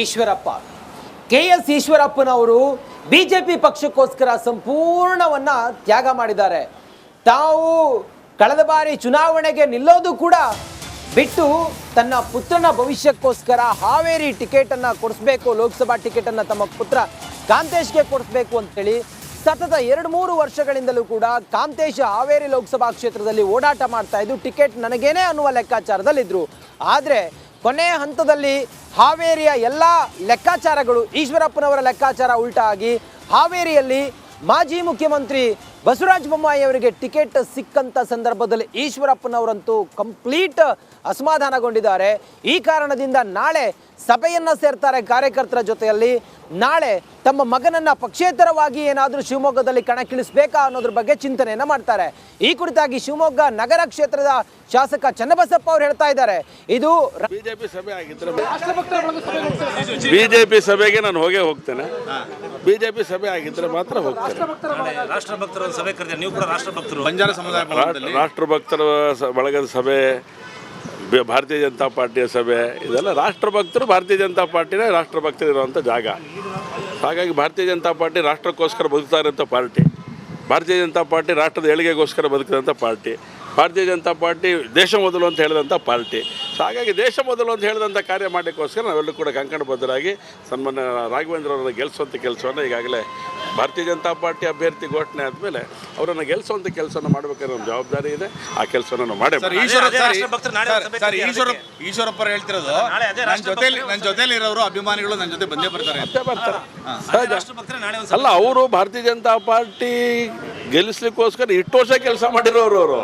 Eshwarappa. KS ಈಶ್ವರಪ್ಪನವರು BJP ಪಕ್ಷಕ್ಕೋಸ್ಕರ ಸಂಪೂರ್ಣವನ್ನ ತ್ಯಾಗ ಮಾಡಿದ್ದಾರೆ. ತಾವು ಕಳೆದ ಬಾರಿ ಚುನಾವಣೆಗೆ ನಿಲ್ಲೋದು ಕೂಡ ಬಿಟ್ಟು ತನ್ನ ಪುತ್ರನ ಭವಿಷ್ಯಕ್ಕೋಸ್ಕರ ಹಾವೇರಿ ಟಿಕೆಟ್ ಅನ್ನ ಕೊಡಿಸ್ಬೇಕು, ಲೋಕಸಭಾ ಟಿಕೆಟ್ ಅನ್ನ ತಮ್ಮ ಪುತ್ರ ಕಾಂತೇಶ್ಗೆ ಕೊಡಿಸ್ಬೇಕು ಅಂತೇಳಿ ಸತತ 2-3 ವರ್ಷಗಳಿಂದಲೂ ಕೂಡ ಕಾಂತೇಶ್ ಹಾವೇರಿ ಲೋಕಸಭಾ ಕ್ಷೇತ್ರದಲ್ಲಿ ಓಡಾಟ ಮಾಡ್ತಾ ಇದ್ದು ಟಿಕೆಟ್ ನನಗೇನೆ ಅನ್ನುವ ಲೆಕ್ಕಾಚಾರದಲ್ಲಿದ್ದರು. ಆದರೆ ಕೊನೆಯ ಹಂತದಲ್ಲಿ ಹಾವೇರಿಯ ಎಲ್ಲ ಲೆಕ್ಕಾಚಾರಗಳು ಈಶ್ವರಪ್ಪನವರ ಲೆಕ್ಕಾಚಾರ ಉಲ್ಟಾ ಆಗಿ ಹಾವೇರಿಯಲ್ಲಿ ಮಾಜಿ ಮುಖ್ಯಮಂತ್ರಿ ಬಸವರಾಜ ಬೊಮ್ಮಾಯಿ ಅವರಿಗೆ ಟಿಕೆಟ್ ಸಿಕ್ಕಂತ ಸಂದರ್ಭದಲ್ಲಿ ಈಶ್ವರಪ್ಪನವರಂತೂ ಕಂಪ್ಲೀಟ್ ಅಸಮಾಧಾನಗೊಂಡಿದ್ದಾರೆ. ಈ ಕಾರಣದಿಂದ ನಾಳೆ ಸಭೆಯನ್ನ ಸೇರ್ತಾರೆ ಕಾರ್ಯಕರ್ತರ ಜೊತೆಯಲ್ಲಿ. ನಾಳೆ ತಮ್ಮ ಮಗನನ್ನ ಪಕ್ಷೇತರವಾಗಿ ಏನಾದರೂ ಶಿವಮೊಗ್ಗದಲ್ಲಿ ಕಣಕ್ಕಿಳಿಸಬೇಕಾ ಅನ್ನೋದ್ರ ಬಗ್ಗೆ ಚಿಂತನೆಯನ್ನ ಮಾಡ್ತಾರೆ. ಈ ಕುರಿತಾಗಿ ಶಿವಮೊಗ್ಗ ನಗರ ಕ್ಷೇತ್ರದ ಶಾಸಕ ಚನ್ನಬಸಪ್ಪ ಅವರು ಹೇಳ್ತಾ ಇದ್ದಾರೆ, ಇದು ಬಿಜೆಪಿ ಸಭೆ ಆಗಿದ್ರೆ ಬಿಜೆಪಿ ಸಭೆಗೆ ನಾನು ಹೋಗ್ತೇನೆ. ಬಿಜೆಪಿ ಸಭೆ ಆಗಿದ್ರೆ ಮಾತ್ರ ಹೋಗ್ತೇನೆ. ರಾಷ್ಟ್ರಭಕ್ತರ ಸಭೆ ಕರೆದ, ನೀವು ಕೂಡ ರಾಷ್ಟ್ರಭಕ್ತರು, ಬಂಜಾರ ಸಮುದಾಯ ರಾಷ್ಟ್ರಭಕ್ತರ ಬಳಗದ ಸಭೆ, ಭಾರತೀಯ ಜನತಾ ಪಾರ್ಟಿಯ ಸಭೆ, ಇದೆಲ್ಲ ರಾಷ್ಟ್ರಭಕ್ತರು ಭಾರತೀಯ ಜನತಾ ಪಾರ್ಟಿನೇ ರಾಷ್ಟ್ರಭಕ್ತರು ಇರುವಂಥ ಜಾಗ. ಹಾಗಾಗಿ ಭಾರತೀಯ ಜನತಾ ಪಾರ್ಟಿ ರಾಷ್ಟ್ರಕ್ಕೋಸ್ಕರ ಬದುಕ್ತಾ ಇರೋಂಥ ಪಾರ್ಟಿ. ಭಾರತೀಯ ಜನತಾ ಪಾರ್ಟಿ ರಾಷ್ಟ್ರದ ಏಳಿಗೆಗೋಸ್ಕರ ಬದುಕಿದಂಥ ಪಾರ್ಟಿ. ಭಾರತೀಯ ಜನತಾ ಪಾರ್ಟಿ ದೇಶ ಮೊದಲು ಅಂತ ಹೇಳಿದಂಥ ಪಾರ್ಟಿ. ಸೊ ಹಾಗಾಗಿ ದೇಶ ಮೊದಲು ಅಂತ ಹೇಳಿದಂಥ ಕಾರ್ಯ ಮಾಡಲಿಕ್ಕೋಸ್ಕರ ನಾವೆಲ್ಲೂ ಕೂಡ ಕಂಕಣಬದ್ಧರಾಗಿ ಸನ್ಮಾನ್ಯ ರಾಘವೇಂದ್ರ ಅವರನ್ನು ಗೆಲ್ಲಿಸುವಂಥ ಕೆಲಸವನ್ನು ಈಗಾಗಲೇ ಭಾರತೀಯ ಜನತಾ ಪಾರ್ಟಿ ಅಭ್ಯರ್ಥಿ ಘೋಷಣೆ ಆದಮೇಲೆ ಅವರನ್ನು ಗೆಲ್ಲಿಸುವಂಥ ಕೆಲಸವನ್ನು ಮಾಡಬೇಕಾದ್ರೆ ನಮ್ಮ ಜವಾಬ್ದಾರಿ ಇದೆ. ಆ ಕೆಲಸವನ್ನು ನಾವು ಮಾಡೇ ಈಶ್ವರಪ್ಪ ಹೇಳ್ತಿರೋದು, ನನ್ನ ಜೊತೆಲಿ ಇರೋರು ಅಭಿಮಾನಿಗಳು ನನ್ನ ಜೊತೆ ಬಂದೇ ಬರ್ತಾರೆ. ಅಲ್ಲ, ಅವರು ಭಾರತೀಯ ಜನತಾ ಪಾರ್ಟಿ ಗೆಲ್ಲಿಸ್ಲಿಕ್ಕೋಸ್ಕರ ಇಷ್ಟು ವರ್ಷ ಕೆಲಸ ಮಾಡಿರೋರು ಅವರು.